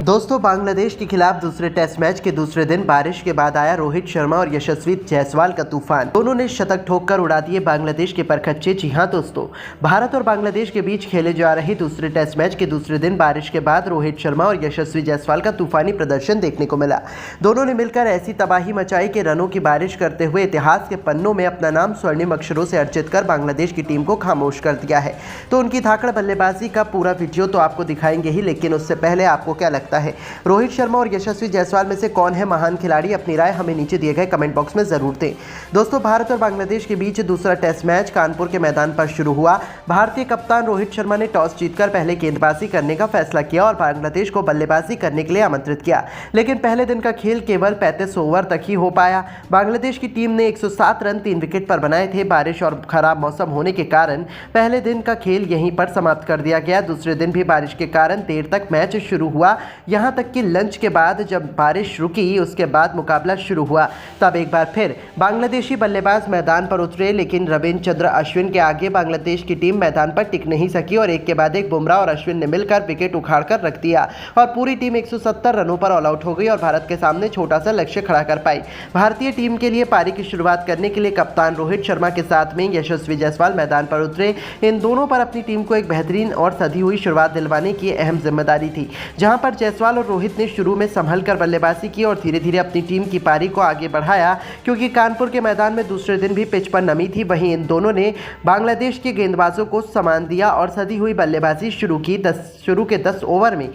दोस्तों, बांग्लादेश के खिलाफ दूसरे टेस्ट मैच के दूसरे दिन बारिश के बाद आया रोहित शर्मा और यशस्वी जायसवाल का तूफान। दोनों ने शतक ठोककर उड़ा दिए बांग्लादेश के परखच्चे। जी हां दोस्तों, भारत और बांग्लादेश के बीच खेले जा रहे दूसरे टेस्ट मैच के दूसरे दिन बारिश के बाद रोहित शर्मा और यशस्वी जायसवाल का तूफानी प्रदर्शन देखने को मिला। दोनों ने मिलकर ऐसी तबाही मचाई कि रनों की बारिश करते हुए इतिहास के पन्नों में अपना नाम स्वर्णिम अक्षरों से अर्जित कर बांग्लादेश की टीम को खामोश कर दिया है। तो उनकी धाकड़ बल्लेबाजी का पूरा वीडियो तो आपको दिखाएंगे ही, लेकिन उससे पहले आपको क्या लगता है, रोहित शर्मा और यशस्वी जायसवाल में से कौन है महान खिलाड़ी? अपनी राय हमें नीचे दिए गए कमेंट बॉक्स में जरूर दें। दोस्तों, भारत और बांग्लादेश के बीच दूसरा टेस्ट मैच कानपुर के मैदान पर शुरू हुआ। भारतीय कप्तान रोहित शर्मा ने टॉस जीतकर पहले गेंदबाजी करने का फैसला किया और बांग्लादेश को बल्लेबाजी करने के लिए आमंत्रित किया, लेकिन पहले दिन का खेल केवल 35 ओवर तक ही हो पाया। बांग्लादेश की टीम ने 107 रन 3 विकेट पर बनाए थे। बारिश और खराब मौसम होने के कारण पहले दिन का खेल यहीं पर समाप्त कर दिया गया। दूसरे दिन भी बारिश के कारण देर तक मैच शुरू हुआ, यहां तक कि लंच के बाद जब बारिश रुकी उसके बाद मुकाबला शुरू हुआ। तब एक बार फिर बांग्लादेशी बल्लेबाज मैदान पर उतरे, लेकिन रविचंद्रन अश्विन के आगे बांग्लादेश की टीम मैदान पर टिक नहीं सकी और एक के बाद एक बुमराह और अश्विन ने मिलकर विकेट उखाड़कर रख दिया और पूरी टीम 170 रनों पर ऑल आउट हो गई और भारत के सामने छोटा सा लक्ष्य खड़ा कर पाई। भारतीय टीम के लिए पारी की शुरुआत करने के लिए कप्तान रोहित शर्मा के साथ में यशस्वी जायसवाल मैदान पर उतरे। इन दोनों पर अपनी टीम को एक बेहतरीन और सधी हुई शुरुआत दिलवाने की अहम जिम्मेदारी थी, जहां पर जायसवाल और रोहित ने शुरू में संभल कर बल्लेबाजी की और धीरे धीरे अपनी टीम की पारी को आगे बढ़ाया। क्योंकि कानपुर के मैदान में दूसरे दिन भी पिच पर नमी थी, वहीं इन दोनों ने बांग्लादेश के गेंदबाजों को सामान दिया और सधी हुई बल्लेबाजी शुरू की। शुरू के 10 ओवर में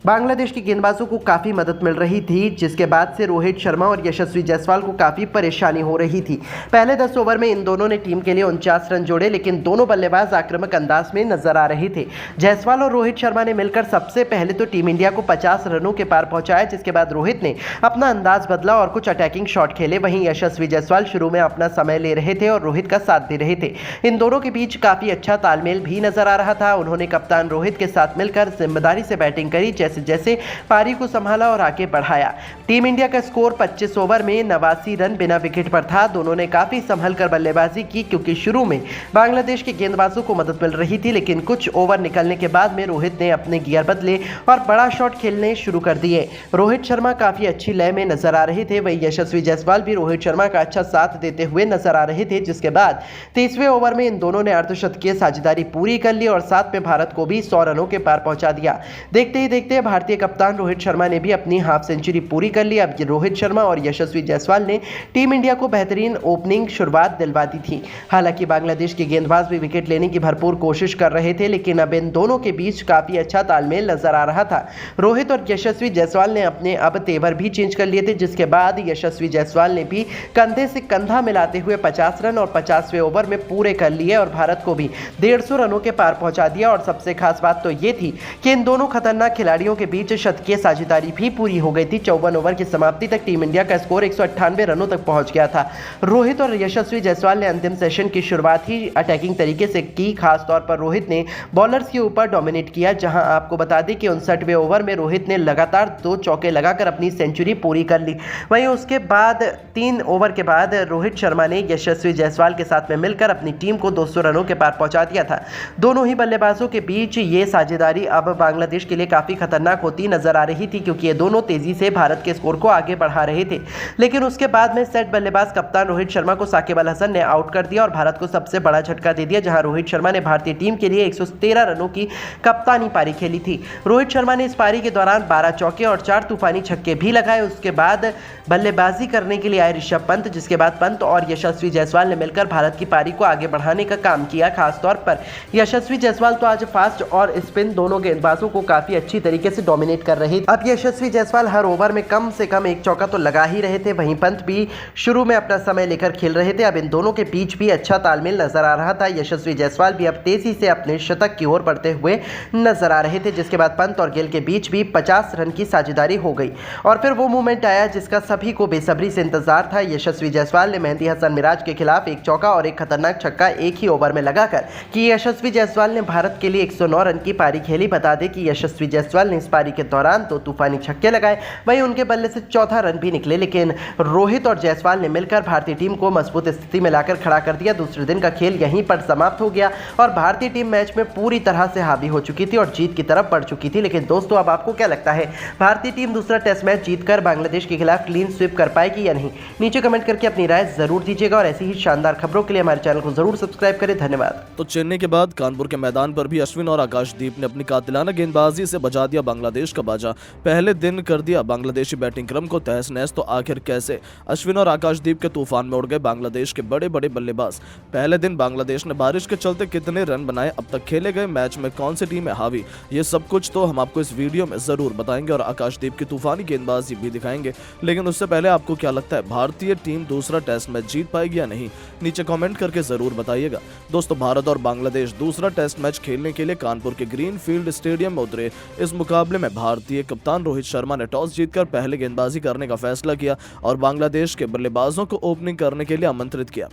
बांग्लादेश के गेंदबाजों को काफ़ी मदद मिल रही थी, जिसके बाद से रोहित शर्मा और यशस्वी जायसवाल को काफ़ी परेशानी हो रही थी। पहले 10 ओवर में इन दोनों ने टीम के लिए 49 रन जोड़े, लेकिन दोनों बल्लेबाज आक्रामक अंदाज में नजर आ रहे थे। जायसवाल और रोहित शर्मा ने मिलकर सबसे पहले तो टीम इंडिया को 50 रनों के पार पहुंचाया, जिसके बाद रोहित ने अपना अंदाज बदला और कुछ अटैकिंग शॉट खेले। वहीं यशस्वी जायसवाल शुरू में अपना समय ले रहे थे और रोहित का साथ दे रहे थे। इन दोनों के बीच काफ़ी अच्छा तालमेल भी नजर आ रहा था। उन्होंने कप्तान रोहित के साथ मिलकर जिम्मेदारी से बैटिंग करी, जैसे पारी को संभाला और आगे बढ़ाया। टीम इंडिया का स्कोर 25 ओवर में 89 रन बिना विकेट पर था। दोनों ने काफी संभल कर बल्लेबाजी की, क्योंकि शुरू में बांग्लादेश के गेंदबाजों को मदद मिल रही थी, लेकिन कुछ ओवर निकलने के बाद में रोहित ने अपने गियर बदले और बड़ा शॉट खेलने शुरू कर दिए। रोहित शर्मा काफी अच्छी लय में नजर आ रहे थे, वहीं यशस्वी जायसवाल भी रोहित शर्मा का अच्छा साथ देते हुए नजर आ रहे थे। जिसके बाद 30वें ओवर में इन दोनों ने अर्धशतकीय साझेदारी पूरी कर ली और साथ में भारत को भी 100 रनों के पार पहुंचा दिया। देखते ही देखते भारतीय कप्तान रोहित शर्मा ने भी अपनी हाफ सेंचुरी पूरी कर ली। अब रोहित शर्मा और यशस्वी जायसवाल ने टीम इंडिया को बेहतरीन ओपनिंग शुरुआत दिलवा दी थी। हालांकि बांग्लादेश के गेंदबाज भी विकेट लेने की भरपूर कोशिश कर रहे थे, लेकिन अब इन दोनों के बीच काफी अच्छा तालमेल नजर आ रहा था। रोहित और यशस्वी जायसवाल ने अपने अब तेवर भी चेंज कर लिए थे, जिसके बाद यशस्वी जायसवाल ने भी कंधे से कंधा मिलाते हुए 50 रन और 50वें ओवर में पूरे कर लिए और भारत को भी 150 रनों के पार पहुंचा दिया। और सबसे खास बात तो ये थी कि इन दोनों खतरनाक खिलाड़ियों के बीच शतकीय साझेदारी भी पूरी हो गई थी। 54 ओवर की समाप्ति तक टीम इंडिया का स्कोर 198 रनों तक पहुंच गया था। रोहित और यशस्वी जायसवाल ने अंतिम सेशन की शुरुआत ही अटैकिंग तरीके से की। खास तौर पर रोहित ने बॉलर्स के ऊपर डोमिनेट किया, जहां आपको बता दें कि 59वें ओवर में रोहित ने लगातार 2 चौके लगाकर अपनी सेंचुरी पूरी कर ली। वहीं उसके बाद 3 ओवर के बाद रोहित शर्मा ने यशस्वी जायसवाल के साथ में मिलकर अपनी टीम को 200 रनों के पार पहुंचा दिया था। दोनों ही बल्लेबाजों के बीच ये साझेदारी अब बांग्लादेश के लिए काफी खतरनाक होती नजर आ रही थी, क्योंकि ये दोनों तेजी से भारत के स्कोर को आगे बढ़ा रहे थे। लेकिन उसके बाद में सेट बल्लेबाज कप्तान रोहित शर्मा को साकिब अल हसन ने आउट कर दिया और भारत को सबसे बड़ा झटका दे दिया, जहां रोहित शर्मा ने भारतीय टीम के लिए 113 रनों की कप्तानी पारी खेली थी। रोहित शर्मा ने इस पारी के दौरान 12 चौके और 4 तूफानी छक्के भी लगाए। उसके बाद बल्लेबाजी करने के लिए आए ऋषभ पंत, जिसके बाद पंत और यशस्वी जायसवाल ने मिलकर भारत की पारी को आगे बढ़ाने का काम किया। खासतौर पर यशस्वी जायसवाल तो आज फास्ट और स्पिन दोनों गेंदबाजों को काफी अच्छी तरीके से डोमिनेट कर रहे थे। अब यशस्वी जायसवाल हर ओवर में कम से कम 1 चौका तो लगा ही रहे थे। वहीं पंत भी शुरू में अपना समय लेकर खेल रहे थे। अब इन दोनों के बीच भी अच्छा तालमेल नजर आ रहा था। यशस्वी जायसवाल भी अब तेजी से अपने शतक की ओर बढ़ते हुए नजर आ रहे थे, जिसके बाद पंत और गिल के बीच भी 50 रन की साझेदारी हो गई और फिर वो मूवमेंट आया जिसका सभी को बेसब्री से इंतजार था। यशस्वी जायसवाल ने मेहदी हसन मिराज के खिलाफ 1 चौका और 1 खतरनाक छक्का एक ही ओवर में लगाकर कि यशस्वी जायसवाल ने भारत के लिए 109 रन की पारी खेली। बता दें कि यशस्वी जायसवाल ने इस पारी के दौरान तो तूफानी छक्के लगाए, वहीं उनके बल्ले से चौथा रन भी निकले, लेकिन रोहित और जायसवाल ने मिलकर भारतीय टीम को मजबूत स्थिति में लाकर खड़ा कर दिया। दूसरे दिन का खेल यहीं पर समाप्त हो गया और भारतीय टीम मैच में पूरी तरह से हावी हो चुकी थी और जीत की तरफ बढ़ चुकी थी। लेकिन दोस्तों, अब आपको क्या लगता है, भारतीय टीम दूसरा टेस्ट मैच जीतकर बांग्लादेश के खिलाफ क्लीन स्वीप कर पाएगी या नहीं? नीचे कमेंट करके अपनी राय जरूर दीजिएगा और ऐसी ही शानदार खबरों के लिए हमारे चैनल को जरूर सब्सक्राइब करें। धन्यवाद। तो चेन्नई के बाद कानपुर के मैदान पर भी अश्विन और आकाशदीप ने अपनी कातिलाना गेंदबाजी से बजा दिया बांग्लादेश का बाजा। पहले दिन कर दिया बांग्लादेशी बैटिंग क्रम को तहस नहस। तो आखिर कैसे? अश्विन और आकाशदीप के तूफान में उड़ गए बांग्लादेश के बड़े बड़े बल्लेबाज। पहले दिन बांग्लादेश ने बारिश के चलते कितने रन बनाए, अब तक खेले गए मैच में कौन सी टीम है हावी, ये सब कुछ तो हम आपको इस वीडियो में जरूर बताएंगे और आकाशदीप की तूफानी गेंदबाजी भी दिखाएंगे। लेकिन उससे पहले आपको क्या लगता है, भारतीय टीम दूसरा टेस्ट मैच जीत पाएगी या नहीं? नीचे कमेंट करके जरूर बताइएगा। दोस्तों, भारत और बांग्लादेश दूसरा टेस्ट मैच खेलने के लिए कानपुर के ग्रीन फील्ड स्टेडियम में उतरे। इस मुकाबले में भारतीय कप्तान रोहित शर्मा ने टॉस जीतकर पहले गेंदबाजी करने का फैसला किया और बांग्लादेश के बल्लेबाजों को ओपनिंग करने के लिए आमंत्रित किया।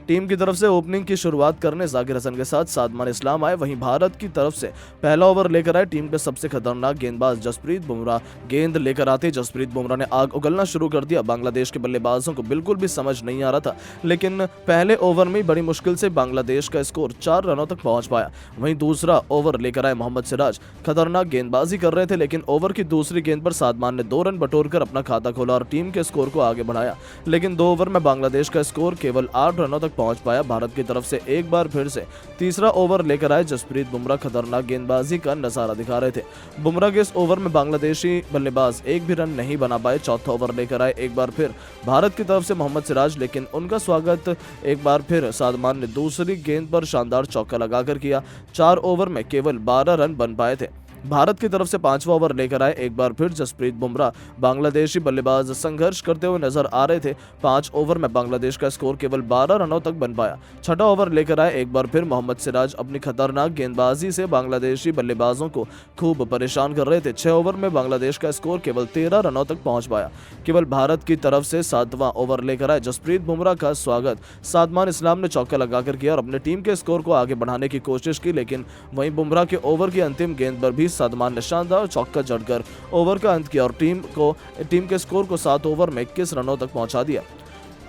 टीम की तरफ से ओपनिंग की शुरुआत करने जाकिर हसन के साथ सादमान इस्लाम आए। वहीं भारत की तरफ से पहला ओवर लेकर आए टीम के सबसे खतरनाक गेंदबाज जसप्रीत बुमराह। गेंद लेकर आते जसप्रीत बुमराह ने आग उगलना शुरू कर दिया। बांग्लादेश के बल्लेबाजों को बिल्कुल भी समझ नहीं आ रहा था, लेकिन पहले ओवर में बड़ी मुश्किल से बांग्लादेश का स्कोर 4 रनों तक पहुंच पाया। वहीं दूसरा ओवर लेकर आए मोहम्मद सिराज। खतरनाक गेंदबाजी कर रहे थे, लेकिन ओवर की दूसरी गेंद पर सादमान ने 2 रन बटोरकर अपना खाता खोला और टीम के स्कोर को आगे बढ़ाया। लेकिन 2 ओवर में बांग्लादेश का स्कोर केवल 8 रनों तक पहुंच पाया। भारत की तरफ से एक बार फिर से तीसरा ओवर लेकर आए जसप्रीत बुमराह। खतरनाक गेंदबाजी का नजारा दिखा रहे थे। बुमराह के इस ओवर में बांग्लादेशी बल्लेबाज एक भी रन नहीं बना पाए। चौथा ओवर लेकर आए एक बार फिर भारत की तरफ से मोहम्मद सिराज, लेकिन उनका स्वागत एक बार फिर सादमान ने दूसरी गेंद पर शानदार चौका लगाकर किया। 4 ओवर में केवल 12 रन बन पाए थे। भारत की तरफ से 5वां ओवर लेकर आए एक बार फिर जसप्रीत बुमराह। बांग्लादेशी बल्लेबाज संघर्ष करते हुए नजर आ रहे थे। 5 ओवर में बांग्लादेश का स्कोर केवल 12 रनों तक बन पाया। 6वां ओवर लेकर आए एक बार फिर मोहम्मद सिराज। अपनी खतरनाक गेंदबाजी से बांग्लादेशी बल्लेबाजों को खूब परेशान कर रहे थे। 6 ओवर में बांग्लादेश का स्कोर केवल 13 रनों तक पहुंच पाया। केवल भारत की तरफ से 7वां ओवर लेकर आए जसप्रीत बुमराह का स्वागत सादमान इस्लाम ने चौका लगाकर किया और अपने टीम के स्कोर को आगे बढ़ाने की कोशिश की, लेकिन वहीं बुमराह के ओवर की अंतिम गेंद पर भी सादमान ने शानदार चौका जड़कर ओवर का अंत किया और टीम के स्कोर को 7 ओवर में 21 रनों तक पहुंचा दिया।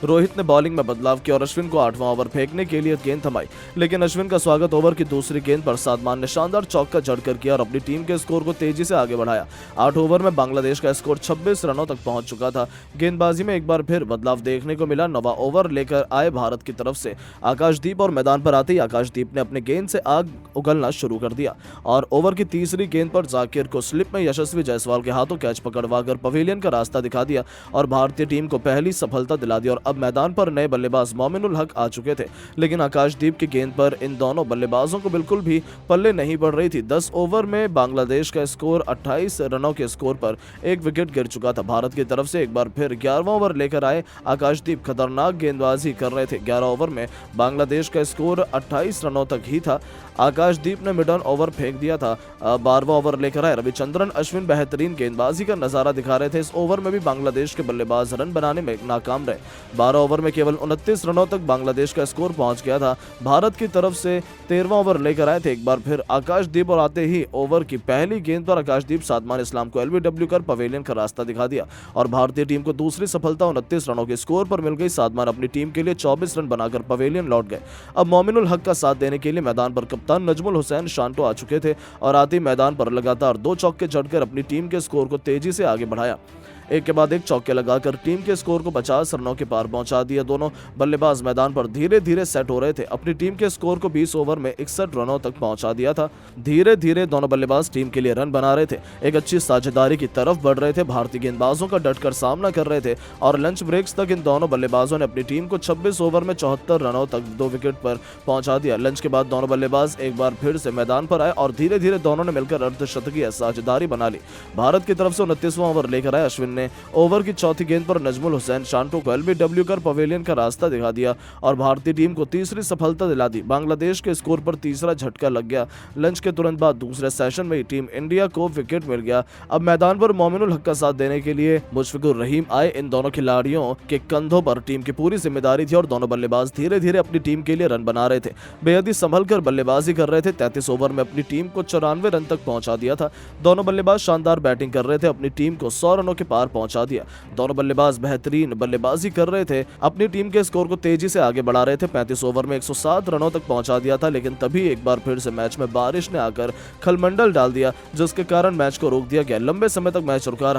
रोहित ने बॉलिंग में बदलाव किया और अश्विन को 8वां ओवर फेंकने के लिए गेंद थमाई, लेकिन अश्विन का स्वागत ओवर की दूसरी गेंद पर सादमान ने शानदार चौका जड़कर किया और अपनी टीम के स्कोर को तेजी से आगे बढ़ाया। 8 ओवर में बांग्लादेश का स्कोर 26 रनों तक पहुंच चुका था। गेंदबाजी में एक बार फिर बदलाव देखने को मिला। 9वां ओवर लेकर आए भारत की तरफ से आकाशदीप और मैदान पर आते ही आकाशदीप ने अपने गेंद से आग उगलना शुरू कर दिया और ओवर की तीसरी गेंद पर जाकिर को स्लिप में यशस्वी जायसवाल के हाथों कैच पकड़वाकर पवेलियन का रास्ता दिखा दिया और भारतीय टीम को पहली सफलता दिला दी। और अब मैदान पर नए बल्लेबाज मोमिनुल हक आ चुके थे, लेकिन आकाशदीप की गेंद पर इन दोनों बल्लेबाजों को बिल्कुल भी पल्ले नहीं पड़ रही थी। 10 ओवर में बांग्लादेश का स्कोर 28 रनों के स्कोर पर एक विकेट गिर चुका था। भारत की तरफ से एक बार फिर 11वां ओवर लेकर आए आकाशदीप। खतरनाक गेंदबाजी कर रहे थे। 11 ओवर में बांग्लादेश का स्कोर 28 रनों तक ही था। आकाशदीप ने मिडन ओवर फेंक दिया था। 12वां ओवर लेकर आए रविचंद्रन अश्विन। बेहतरीन गेंदबाजी का नजारा दिखा रहे थे। इस ओवर में भी बांग्लादेश के बल्लेबाज रन बनाने में नाकाम रहे। 12 ओवर में केवल 29 रनों तक बांग्लादेश का स्कोर पहुंच गया था। भारत की तरफ से 13वां ओवर लेकर आए थे एक बार फिर आकाशदीप और आते ही ओवर की पहली गेंद पर आकाशदीप सादमान इस्लाम को एलबीडब्ल्यू कर पवेलियन का रास्ता दिखा दिया और भारतीय टीम को दूसरी सफलता 29 रनों के स्कोर पर मिल गई। सादमान अपनी टीम के लिए 24 रन बनाकर पवेलियन लौट गए। अब मोमिनुल हक का साथ देने के लिए मैदान पर कप्तान नजमुल हुसैन शांटो आ चुके थे और आते ही मैदान पर लगातार 2 चौके जड़कर अपनी टीम के स्कोर को तेजी से आगे बढ़ाया। एक के बाद एक चौके लगाकर टीम के स्कोर को 50 रनों के पार पहुंचा दिया। दोनों बल्लेबाज मैदान पर धीरे धीरे सेट हो रहे थे। अपनी टीम के स्कोर को 20 ओवर में 61 रनों तक पहुंचा दिया था। धीरे धीरे दोनों बल्लेबाज टीम के लिए रन बना रहे थे, एक अच्छी साझेदारी की तरफ बढ़ रहे थे। भारतीय गेंदबाजों का डटकर सामना कर रहे थे और लंच ब्रेक्स तक इन दोनों बल्लेबाजों ने अपनी टीम को 26 ओवर में 74 रनों तक 2 विकेट पर पहुंचा दिया। लंच के बाद दोनों बल्लेबाज एक बार फिर से मैदान पर आए और धीरे धीरे दोनों ने मिलकर अर्धशतकीय साझेदारी बना ली। भारत की तरफ से 29वां ओवर लेकर आए अश्विन ने ओवर की चौथी गेंद पर नजमुल हुसैन शांटो को एलबीडब्ल्यू कर पवेलियन का रास्ता दिखा दिया और भारतीय टीम को तीसरी सफलता दिला दी। बांग्लादेश के स्कोर पर तीसरा झटका लग गया। लंच के तुरंत बाद दूसरे सेशन में ही टीम इंडिया को विकेट मिल गया। अब मैदान पर मोमिनुल हक का साथ देने के लिए मुशफिकुर रहीम आए। इन दोनों खिलाड़ियों के कंधों पर टीम की पूरी जिम्मेदारी थी और दोनों बल्लेबाज धीरे धीरे अपनी टीम के लिए रन बना रहे थे। बेहद ही संभल कर बल्लेबाजी कर रहे थे। 33 ओवर में अपनी टीम को 94 रन तक पहुंचा दिया था। दोनों बल्लेबाज शानदार बैटिंग कर रहे थे, अपनी टीम को 100 रनों के पार पहुंचा दिया। दोनों बल्लेबाज बेहतरीन बल्लेबाजी कर रहे थे, अपनी टीम के स्कोर को तेजी से आगे बढ़ा रहे थे। 35 ओवर में 107 रनों तक पहुंचा दिया था, लेकिन तभी एक बार फिर से मैच में बारिश ने आकर खलमंडल डाल दिया, जिसके कारण मैच को रोक दिया गया। लंबे समय तक मैच रुका रहा।